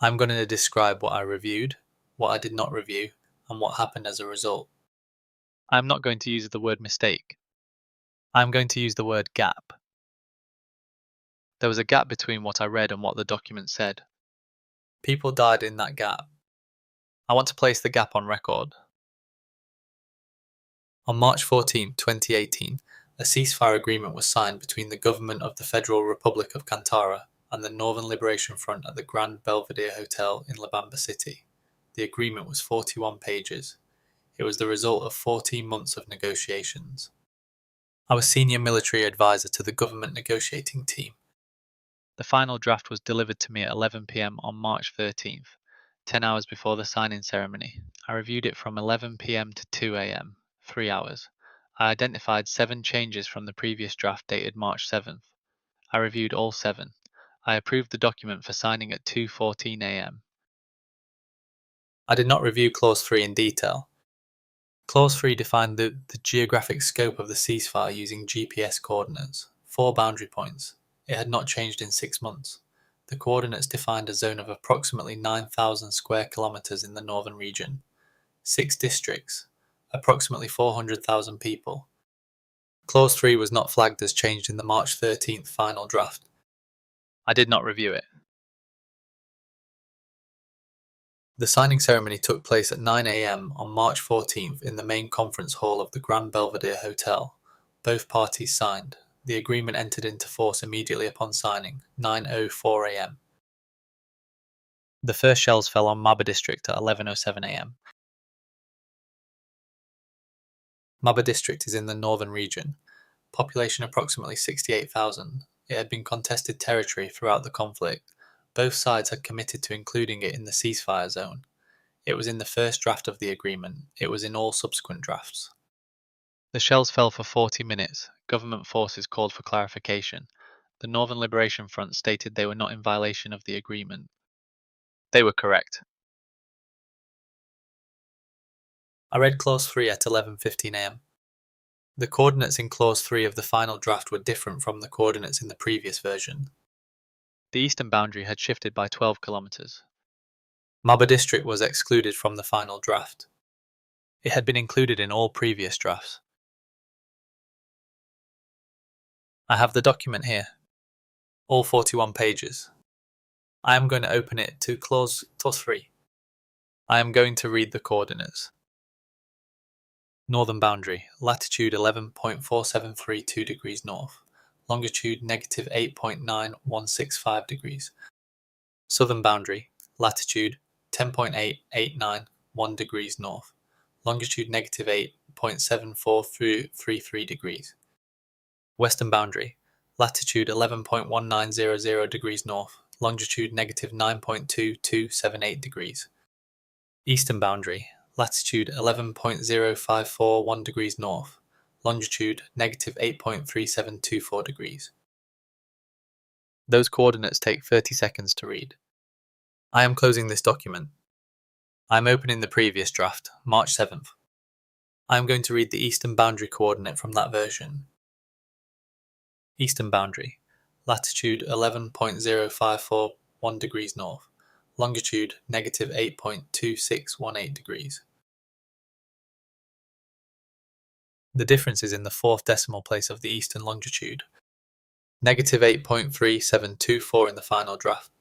I'm going to describe what I reviewed, what I did not review, and what happened as a result. I'm not going to use the word mistake. I'm going to use the word gap. There was a gap between what I read and what the document said. People died in that gap. I want to place the gap on record. On March 14, 2018, a ceasefire agreement was signed between the government of the Federal Republic of Kantara and the Northern Liberation Front at the Grand Belvedere Hotel in Labamba City. The agreement was 41 pages. It was the result of 14 months of negotiations. I was senior military advisor to the government negotiating team. The final draft was delivered to me at 11 p.m. on March 13th, 10 hours before the signing ceremony. I reviewed it from 11 p.m. to 2 a.m., 3 hours. I identified 7 changes from the previous draft dated March 7th. I reviewed all 7. I approved the document for signing at 2:14 a.m. I did not review Clause 3 in detail. Clause 3 defined the geographic scope of the ceasefire using GPS coordinates, 4 boundary points. It had not changed in 6 months. The coordinates defined a zone of approximately 9,000 square kilometres in the northern region, 6 districts, approximately 400,000 people. Clause 3 was not flagged as changed in the March 13th final draft. I did not review it. The signing ceremony took place at 9 a.m. on March 14th in the main conference hall of the Grand Belvedere Hotel. Both parties signed. The agreement entered into force immediately upon signing, 9:04 a.m. The first shells fell on Maba district at 11:07 a.m. Maba district is in the northern region. Population approximately 68,000. It had been contested territory throughout the conflict. Both sides had committed to including it in the ceasefire zone. It was in the first draft of the agreement. It was in all subsequent drafts. The shells fell for 40 minutes. Government forces called for clarification. The Northern Liberation Front stated they were not in violation of the agreement. They were correct. I read Clause 3 at 11:15 a.m. The coordinates in Clause 3 of the final draft were different from the coordinates in the previous version. The eastern boundary had shifted by 12 kilometres. Maba district was excluded from the final draft. It had been included in all previous drafts. I have the document here, all 41 pages. I am going to open it to Clause 3. I am going to read the coordinates. Northern boundary, latitude 11.4732 degrees north, longitude negative 8.9165 degrees. Southern boundary, latitude 10.8891 degrees north, longitude negative 8.7433 degrees. Western boundary, latitude 11.1900 degrees north, longitude negative 9.2278 degrees. Eastern boundary, latitude 11.0541 degrees north, longitude negative 8.3724 degrees. Those coordinates take 30 seconds to read. I am closing this document. I am opening the previous draft, March 7th. I am going to read the eastern boundary coordinate from that version. Eastern boundary, latitude 11.0541 degrees north, longitude negative 8.2618 degrees. The difference is in the fourth decimal place of the eastern longitude. Negative 8.3724 in the final draft.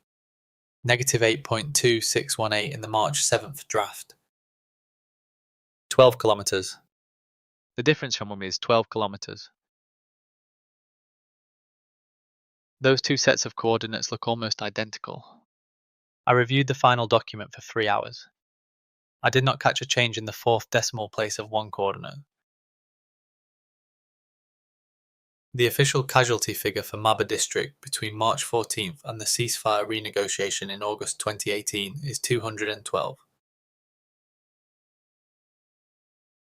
Negative 8.2618 in the March 7th draft. 12 kilometres. The difference from them is 12 kilometres. Those two sets of coordinates look almost identical. I reviewed the final document for 3 hours. I did not catch a change in the fourth decimal place of one coordinate. The official casualty figure for Maba district between March 14th and the ceasefire renegotiation in August 2018 is 212.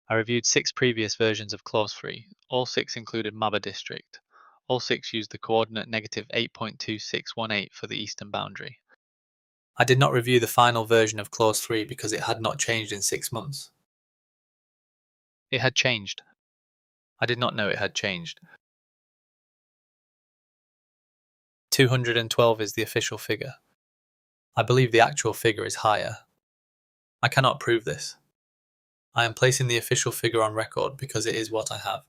I reviewed 6 previous versions of Clause 3. All 6 included Maba district. All 6 used the coordinate negative 8.2618 for the eastern boundary. I did not review the final version of Clause 3 because it had not changed in 6 months. It had changed. I did not know it had changed. 212 is the official figure. I believe the actual figure is higher. I cannot prove this. I am placing the official figure on record because it is what I have.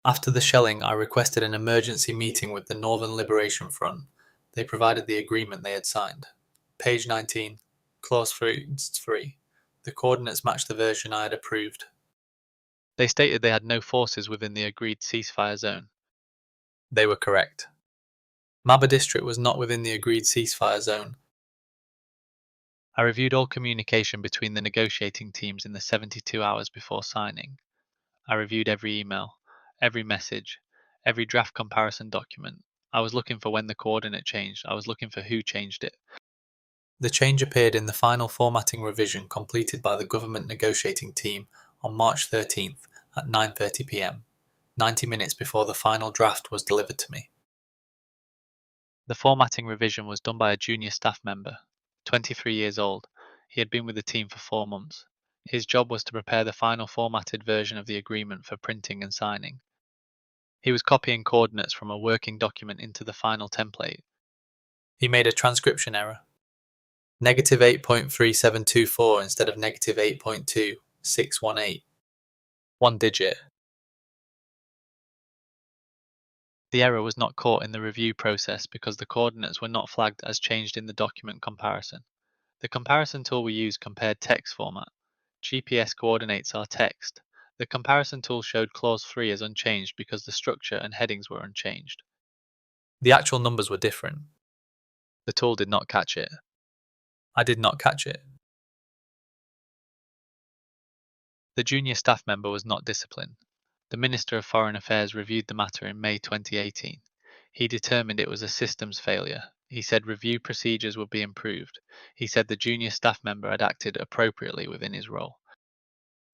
After the shelling, I requested an emergency meeting with the Northern Liberation Front. They provided the agreement they had signed. Page 19, Clause 3. The coordinates match the version I had approved. They stated they had no forces within the agreed ceasefire zone. They were correct. Maba district was not within the agreed ceasefire zone. I reviewed all communication between the negotiating teams in the 72 hours before signing. I reviewed every email, every message, every draft comparison document. I was looking for when the coordinate changed. I was looking for who changed it. The change appeared in the final formatting revision completed by the government negotiating team on March 13th at 9:30 p.m., 90 minutes before the final draft was delivered to me. The formatting revision was done by a junior staff member, 23 years old. He had been with the team for 4 months. His job was to prepare the final formatted version of the agreement for printing and signing. He was copying coordinates from a working document into the final template. He made a transcription error. -8.3724 instead of -8.2618. 1 digit. The error was not caught in the review process because the coordinates were not flagged as changed in the document comparison. The comparison tool we used compared text format. GPS coordinates are text. The comparison tool showed clause 3 as unchanged because the structure and headings were unchanged. The actual numbers were different. The tool did not catch it. I did not catch it. The junior staff member was not disciplined. The Minister of Foreign Affairs reviewed the matter in May 2018. He determined it was a systems failure. He said review procedures would be improved. He said the junior staff member had acted appropriately within his role.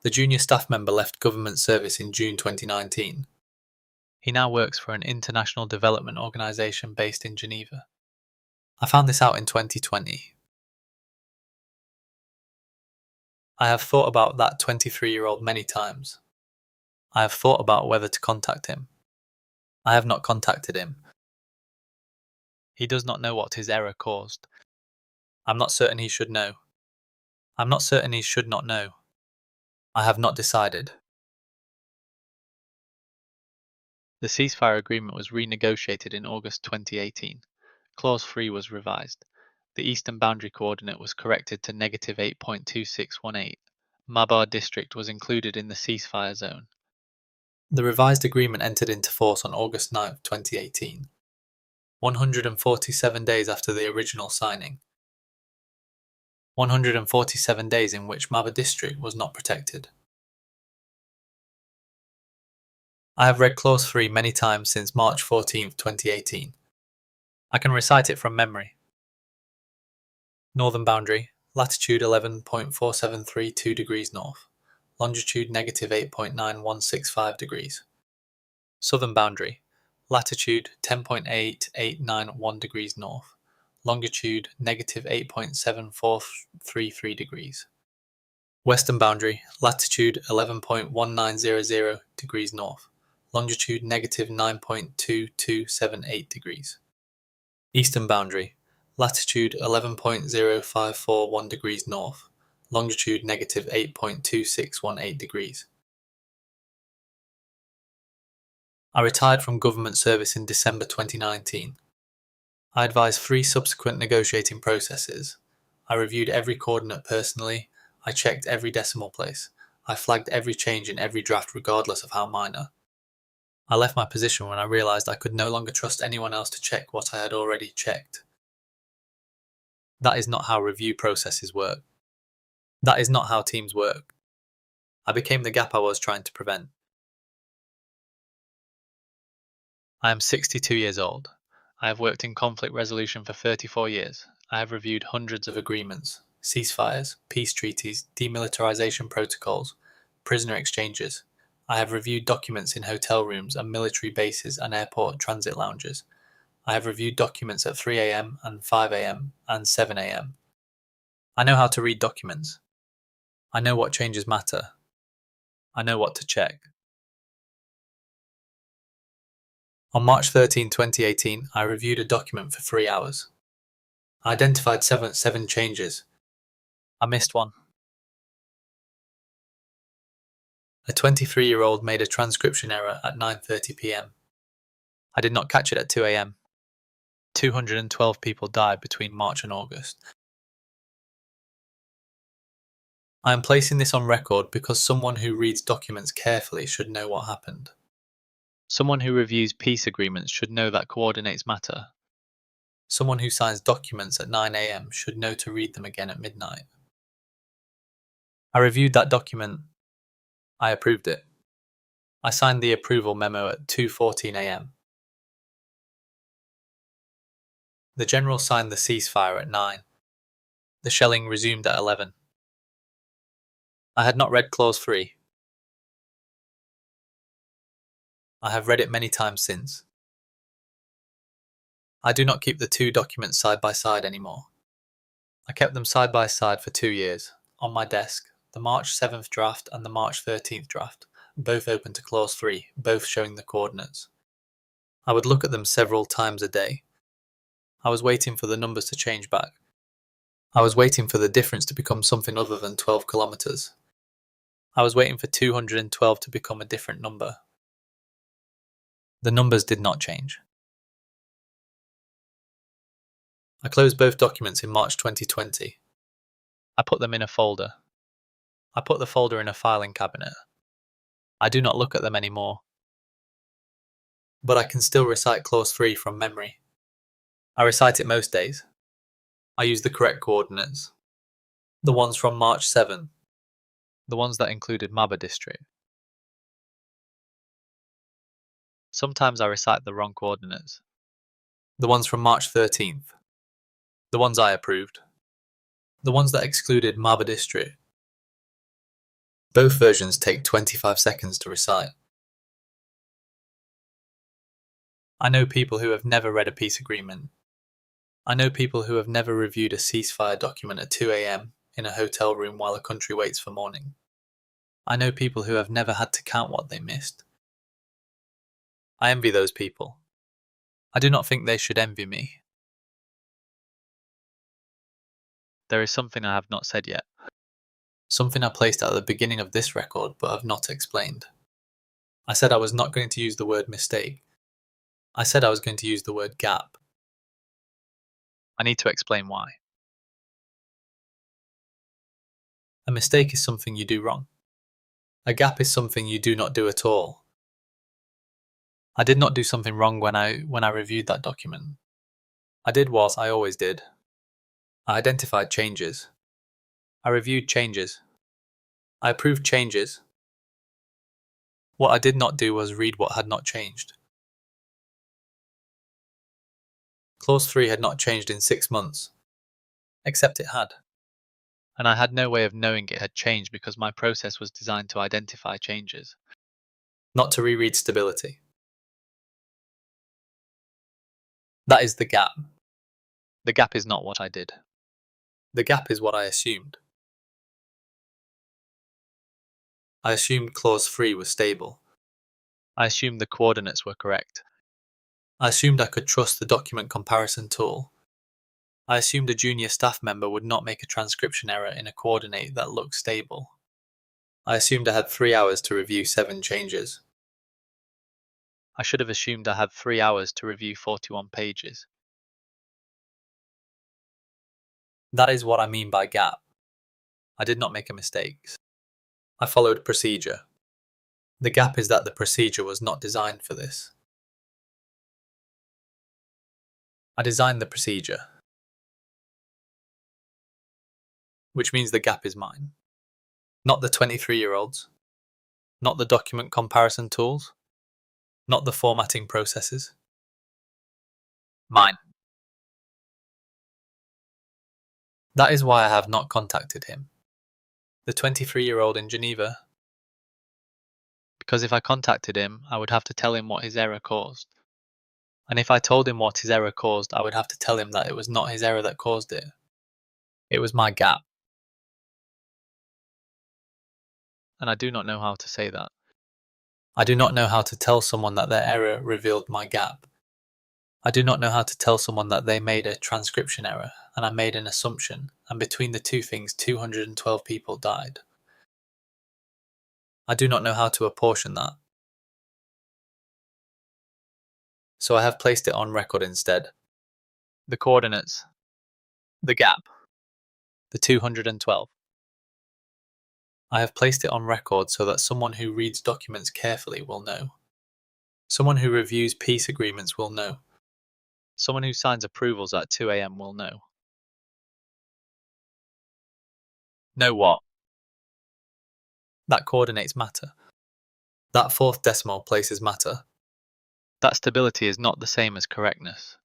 The junior staff member left government service in June 2019. He now works for an international development organisation based in Geneva. I found this out in 2020. I have thought about that 23-year-old many times. I have thought about whether to contact him. I have not contacted him. He does not know what his error caused. I'm not certain he should know. I'm not certain he should not know. I have not decided. The ceasefire agreement was renegotiated in August 2018. Clause 3 was revised. The eastern boundary coordinate was corrected to -8.2618. Maba district was included in the ceasefire zone. The revised agreement entered into force on August 9, 2018, 147 days after the original signing. 147 days in which Maba district was not protected. I have read Clause 3 many times since March 14, 2018. I can recite it from memory. Northern boundary, latitude 11.4732 degrees north, longitude -8.9165 degrees. Southern boundary, latitude 10.8891 degrees north, longitude -8.7433 degrees. Western boundary, latitude 11.1900 degrees north, longitude -9.2278 degrees. Eastern boundary, latitude 11.0541 degrees north, longitude -8.2618 degrees. I retired from government service in December 2019. I advised 3 subsequent negotiating processes. I reviewed every coordinate personally. I checked every decimal place. I flagged every change in every draft regardless of how minor. I left my position when I realised I could no longer trust anyone else to check what I had already checked. That is not how review processes work. That is not how teams work. I became the gap I was trying to prevent. I am 62 years old. I have worked in conflict resolution for 34 years. I have reviewed hundreds of agreements, ceasefires, peace treaties, demilitarization protocols, prisoner exchanges. I have reviewed documents in hotel rooms and military bases and airport transit lounges. I have reviewed documents at 3 a.m. and 5 a.m. and 7 a.m. I know how to read documents. I know what changes matter. I know what to check. On March 13, 2018, I reviewed a document for 3 hours. I identified seven changes. I missed one. A 23-year-old made a transcription error at 9:30 p.m. I did not catch it at 2 a.m. 212 people died between March and August. I am placing this on record because someone who reads documents carefully should know what happened. Someone who reviews peace agreements should know that coordinates matter. Someone who signs documents at 9 a.m. should know to read them again at midnight. I reviewed that document. I approved it. I signed the approval memo at 2:14 a.m. The general signed the ceasefire at 9. The shelling resumed at 11. I had not read Clause 3. I have read it many times since. I do not keep the two documents side by side anymore. I kept them side by side for 2 years, on my desk, the March 7th draft and the March 13th draft, both open to Clause 3, both showing the coordinates. I would look at them several times a day. I was waiting for the numbers to change back. I was waiting for the difference to become something other than 12 kilometres. I was waiting for 212 to become a different number. The numbers did not change. I closed both documents in March 2020. I put them in a folder. I put the folder in a filing cabinet. I do not look at them anymore. But I can still recite Clause 3 from memory. I recite it most days. I use the correct coordinates. The ones from March 7. The ones that included Maba district. Sometimes I recite the wrong coordinates. The ones from March 13th. The ones I approved. The ones that excluded Maba district. Both versions take 25 seconds to recite. I know people who have never read a peace agreement. I know people who have never reviewed a ceasefire document at 2 a.m. in a hotel room while a country waits for morning. I know people who have never had to count what they missed. I envy those people. I do not think they should envy me. There is something I have not said yet. Something I placed at the beginning of this record but have not explained. I said I was not going to use the word mistake. I said I was going to use the word gap. I need to explain why. A mistake is something you do wrong. A gap is something you do not do at all. I did not do something wrong when I reviewed that document. I did what I always did. I identified changes. I reviewed changes. I approved changes. What I did not do was read what had not changed. Clause 3 had not changed in 6 months. Except it had. And I had no way of knowing it had changed because my process was designed to identify changes. Not to reread stability. That is the gap. The gap is not what I did. The gap is what I assumed. I assumed Clause 3 was stable. I assumed the coordinates were correct. I assumed I could trust the document comparison tool. I assumed a junior staff member would not make a transcription error in a coordinate that looked stable. I assumed I had 3 hours to review 7 changes. I should have assumed I had 3 hours to review 41 pages. That is what I mean by gap. I did not make a mistake. I followed procedure. The gap is that the procedure was not designed for this. I designed the procedure, which means the gap is mine. Not the 23-year-olds, not the document comparison tools, not the formatting processes. Mine. That is why I have not contacted him. The 23-year-old in Geneva. Because if I contacted him, I would have to tell him what his error caused. And if I told him what his error caused, I would have to tell him that it was not his error that caused it. It was my gap. And I do not know how to say that. I do not know how to tell someone that their error revealed my gap. I do not know how to tell someone that they made a transcription error, and I made an assumption, and between the two things 212 people died. I do not know how to apportion that. So I have placed it on record instead. The coordinates. The gap. The 212. I have placed it on record so that someone who reads documents carefully will know. Someone who reviews peace agreements will know. Someone who signs approvals at 2 a.m. will know. Know what? That coordinates matter. That fourth decimal places matter. That stability is not the same as correctness.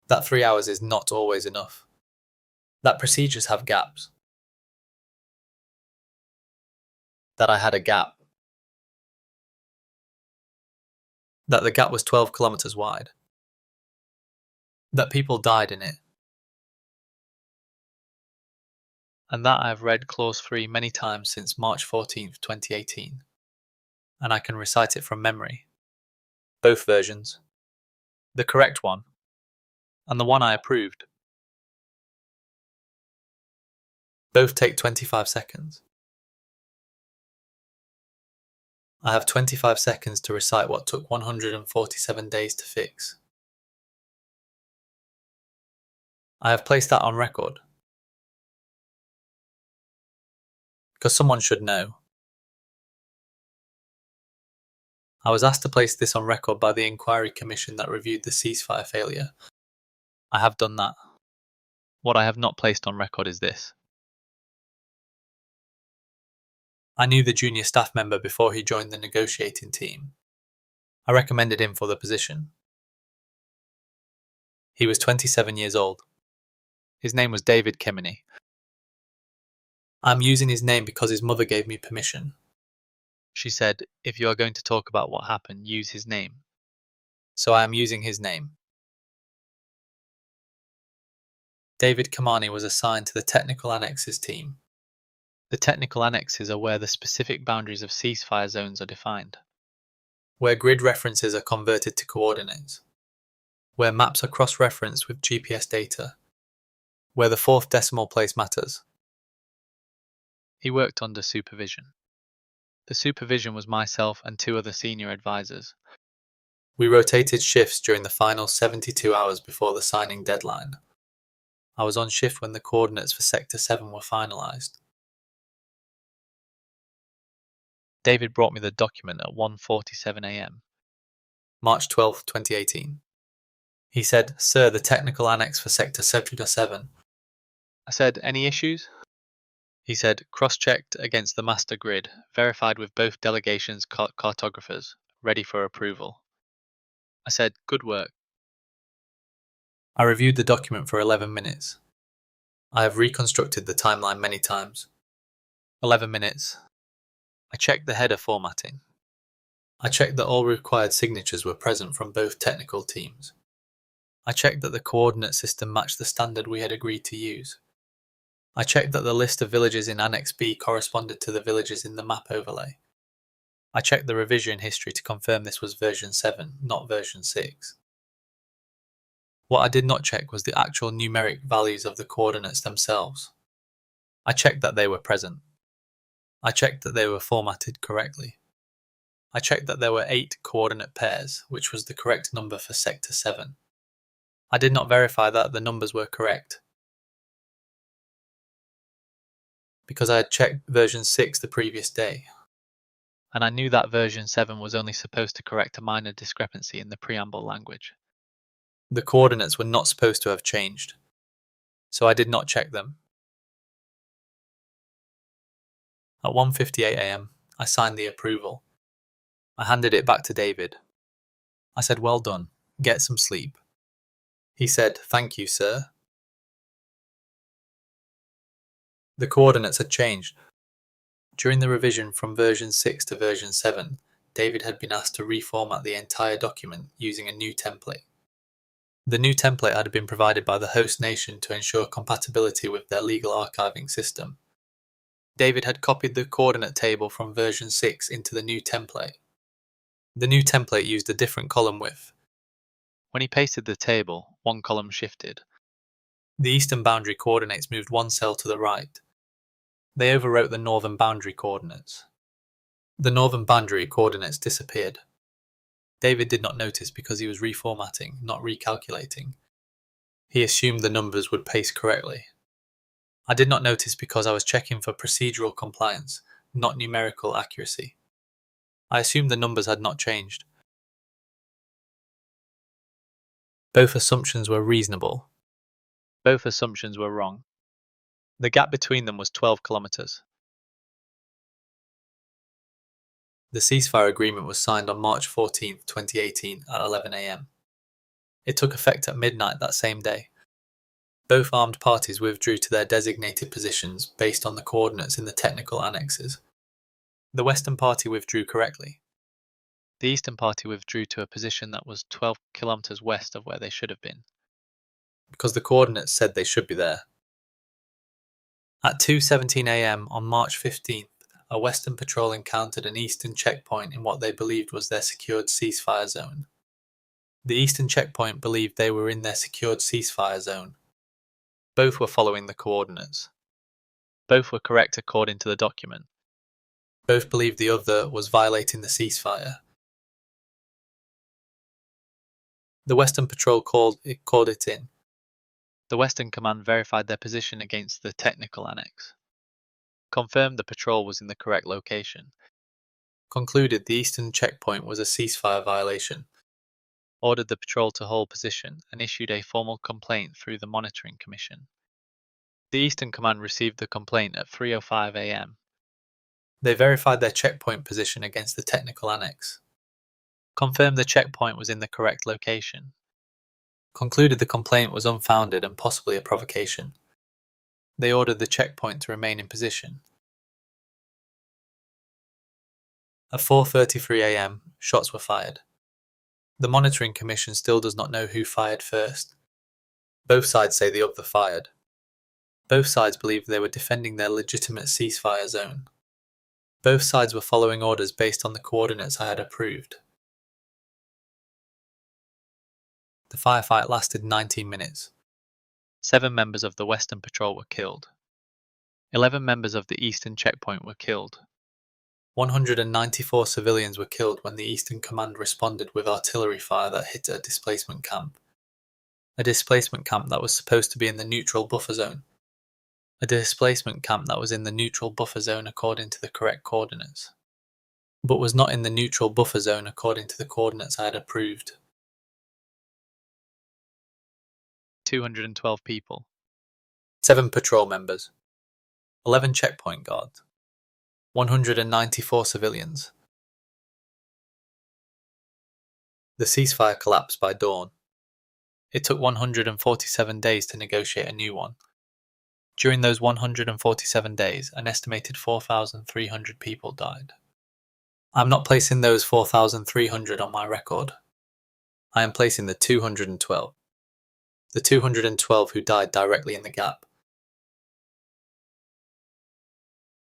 That 3 hours is not always enough. That procedures have gaps. That I had a gap. That the gap was 12 kilometres wide. That people died in it. And that I have read clause 3 many times since March 14th, 2018. And I can recite it from memory. Both versions. The correct one. And the one I approved. Both take 25 seconds. I have 25 seconds to recite what took 147 days to fix. I have placed that on record. Because someone should know. I was asked to place this on record by the inquiry commission that reviewed the ceasefire failure. I have done that. What I have not placed on record is this. I knew the junior staff member before he joined the negotiating team. I recommended him for the position. He was 27 years old. His name was David Kemeny. I'm using his name because his mother gave me permission. She said, if you are going to talk about what happened, use his name. So I am using his name. David Kemeny was assigned to the technical annexes team. The technical annexes are where the specific boundaries of ceasefire zones are defined. Where grid references are converted to coordinates. Where maps are cross-referenced with GPS data. Where the fourth decimal place matters. He worked under supervision. The supervision was myself and 2 other senior advisors. We rotated shifts during the final 72 hours before the signing deadline. I was on shift when the coordinates for Sector 7 were finalised. David brought me the document at 1:47 a.m. March 12, 2018. He said, Sir, the technical annex for Sector 7. I said, any issues? He said, cross-checked against the master grid, verified with both delegations' cartographers, ready for approval. I said, good work. I reviewed the document for 11 minutes. I have reconstructed the timeline many times. 11 minutes. I checked the header formatting. I checked that all required signatures were present from both technical teams. I checked that the coordinate system matched the standard we had agreed to use. I checked that the list of villages in Annex B corresponded to the villages in the map overlay. I checked the revision history to confirm this was version 7, not version 6. What I did not check was the actual numeric values of the coordinates themselves. I checked that they were present. I checked that they were formatted correctly. I checked that there were 8 coordinate pairs, which was the correct number for Sector 7. I did not verify that the numbers were correct, because I had checked version 6 the previous day. And I knew that version 7 was only supposed to correct a minor discrepancy in the preamble language. The coordinates were not supposed to have changed, so I did not check them. At 1:58 a.m, I signed the approval. I handed it back to David. I said, well done, get some sleep. He said, thank you, sir. The coordinates had changed. During the revision from version 6 to version 7, David had been asked to reformat the entire document using a new template. The new template had been provided by the host nation to ensure compatibility with their legal archiving system. David had copied the coordinate table from version 6 into the new template. The new template used a different column width. When he pasted the table, one column shifted. The eastern boundary coordinates moved one cell to the right. They overwrote the northern boundary coordinates. The northern boundary coordinates disappeared. David did not notice because he was reformatting, not recalculating. He assumed the numbers would paste correctly. I did not notice because I was checking for procedural compliance, not numerical accuracy. I assumed the numbers had not changed. Both assumptions were reasonable. Both assumptions were wrong. The gap between them was 12 kilometres. The ceasefire agreement was signed on March 14, 2018 at 11 am. It took effect at midnight that same day. Both armed parties withdrew to their designated positions based on the coordinates in the technical annexes. The Western Party withdrew correctly. The Eastern Party withdrew to a position that was 12 kilometres west of where they should have been, because the coordinates said they should be there. At 2:17 am on March 15th, a Western patrol encountered an Eastern checkpoint in what they believed was their secured ceasefire zone. The Eastern checkpoint believed they were in their secured ceasefire zone. Both were following the coordinates. Both were correct according to the document. Both believed the other was violating the ceasefire. The Western patrol called it in. The Western Command verified their position against the technical annex. Confirmed the patrol was in the correct location. Concluded the Eastern checkpoint was a ceasefire violation. Ordered the patrol to hold position and issued a formal complaint through the Monitoring Commission. The Eastern Command received the complaint at 3:05 am. They verified their checkpoint position against the technical annex. Confirmed the checkpoint was in the correct location. Concluded the complaint was unfounded and possibly a provocation. They ordered the checkpoint to remain in position. At 4:33 am, shots were fired. The Monitoring Commission still does not know who fired first. Both sides say the other fired. Both sides believe they were defending their legitimate ceasefire zone. Both sides were following orders based on the coordinates I had approved. The firefight lasted 19 minutes. 7 members of the Western Patrol were killed. 11 members of the Eastern Checkpoint were killed. 194 civilians were killed when the Eastern Command responded with artillery fire that hit a displacement camp. A displacement camp that was supposed to be in the neutral buffer zone. A displacement camp that was in the neutral buffer zone according to the correct coordinates, but was not in the neutral buffer zone according to the coordinates I had approved. 212 people. 7 patrol members. 11 checkpoint guards. 194 civilians. The ceasefire collapsed by dawn. It took 147 days to negotiate a new one. During those 147 days, an estimated 4,300 people died. I'm not placing those 4,300 on my record. I am placing the 212. The 212 who died directly in the gap.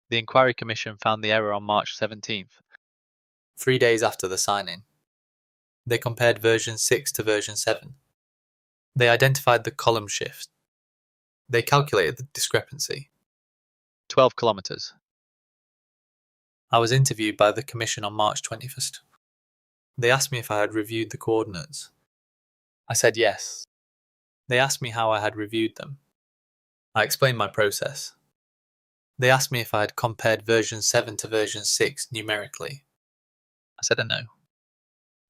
The Inquiry Commission found the error on March 17th. 3 days after the signing. They compared version 6 to version 7. They identified the column shift. They calculated the discrepancy. 12 kilometres. I was interviewed by the Commission on March 21st. They asked me if I had reviewed the coordinates. I said yes. They asked me how I had reviewed them. I explained my process. They asked me if I had compared version 7 to version 6 numerically. I said no.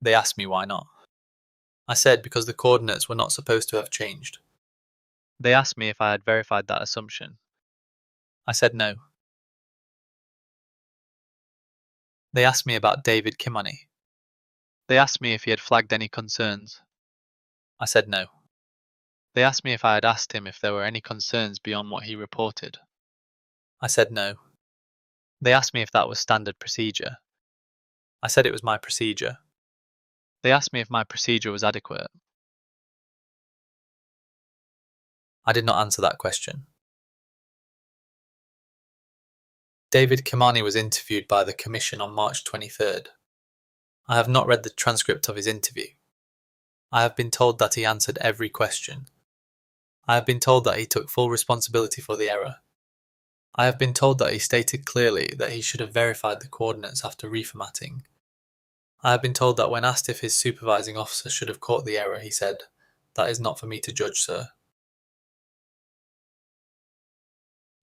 They asked me why not. I said because the coordinates were not supposed to have changed. They asked me if I had verified that assumption. I said no. They asked me about David Kimani. They asked me if he had flagged any concerns. I said no. They asked me if I had asked him if there were any concerns beyond what he reported. I said no. They asked me if that was standard procedure. I said it was my procedure. They asked me if my procedure was adequate. I did not answer that question. David Kimani was interviewed by the Commission on March 23rd. I have not read the transcript of his interview. I have been told that he answered every question. I have been told that he took full responsibility for the error. I have been told that he stated clearly that he should have verified the coordinates after reformatting. I have been told that when asked if his supervising officer should have caught the error, he said, "That is not for me to judge, sir."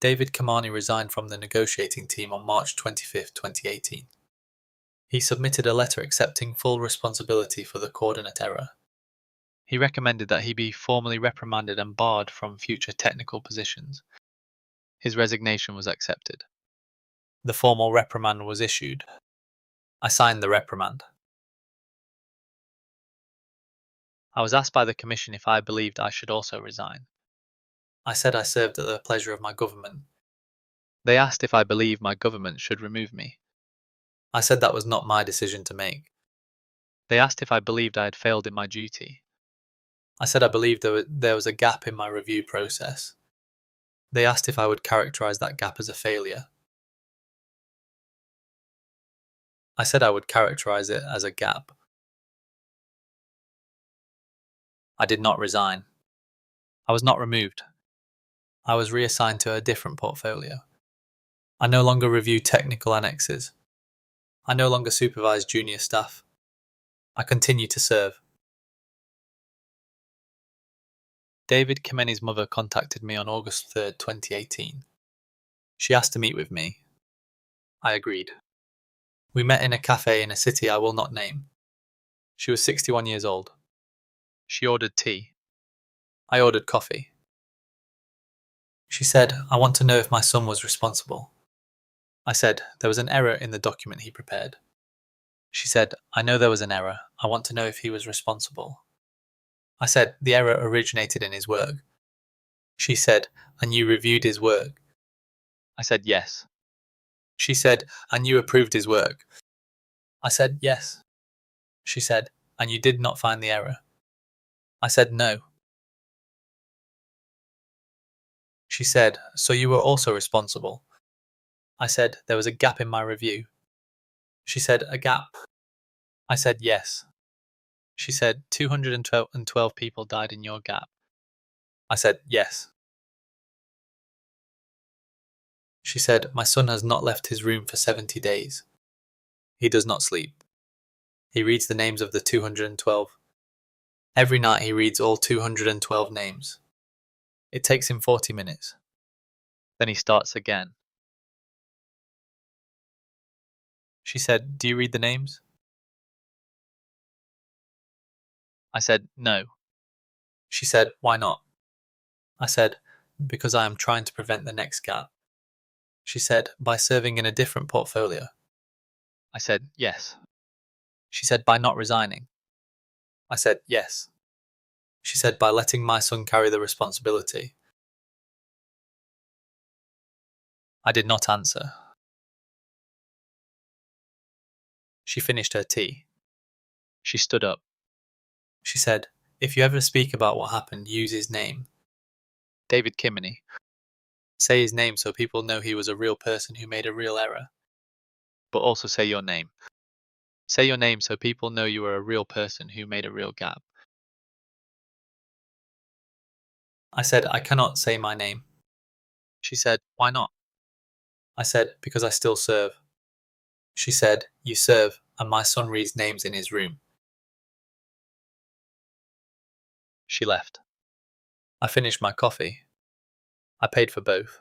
David Kamani resigned from the negotiating team on March 25, 2018. He submitted a letter accepting full responsibility for the coordinate error. He recommended that he be formally reprimanded and barred from future technical positions. His resignation was accepted. The formal reprimand was issued. I signed the reprimand. I was asked by the Commission if I believed I should also resign. I said I served at the pleasure of my government. They asked if I believe my government should remove me. I said that was not my decision to make. They asked if I believed I had failed in my duty. I said I believed there was a gap in my review process. They asked if I would characterize that gap as a failure. I said I would characterize it as a gap. I did not resign. I was not removed. I was reassigned to a different portfolio. I no longer review technical annexes. I no longer supervise junior staff. I continue to serve. David Kameni's mother contacted me on August 3rd, 2018. She asked to meet with me. I agreed. We met in a cafe in a city I will not name. She was 61 years old. She ordered tea. I ordered coffee. She said, "I want to know if my son was responsible." I said, "There was an error in the document he prepared." She said, "I know there was an error. I want to know if he was responsible." I said, "The error originated in his work." She said, "And you reviewed his work?" I said, "Yes." She said, "And you approved his work?" I said, "Yes." She said, "And you did not find the error?" I said, "No." She said, "So you were also responsible?" I said, "There was a gap in my review." She said, "A gap?" I said, "Yes." She said, 212 people died in your gap. I said, "Yes." She said, "My son has not left his room for 70 days. He does not sleep. He reads the names of the 212. Every night he reads all 212 names. It takes him 40 minutes. Then he starts again." She said, "Do you read the names?" I said, "No." She said, "Why not?" I said, "Because I am trying to prevent the next gap." She said, "By serving in a different portfolio?" I said, "Yes." She said, "By not resigning?" I said, "Yes." She said, "By letting my son carry the responsibility?" I did not answer. She finished her tea. She stood up. She said, "If you ever speak about what happened, use his name. David Kimeny. Say his name so people know he was a real person who made a real error. But also say your name. Say your name so people know you are a real person who made a real gap." I said, "I cannot say my name." She said, "Why not?" I said, "Because I still serve." She said, "You serve, and my son reads names in his room." She left. I finished my coffee. I paid for both.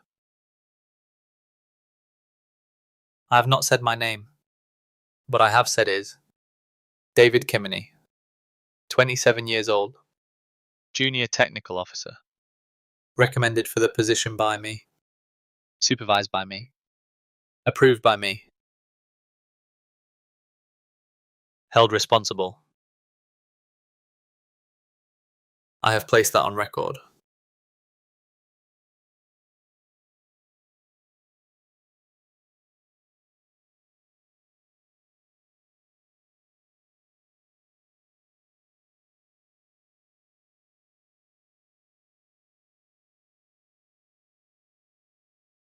I have not said my name. What I have said is, David Kimeny, 27 years old, junior technical officer, recommended for the position by me, supervised by me, approved by me, held responsible. I have placed that on record.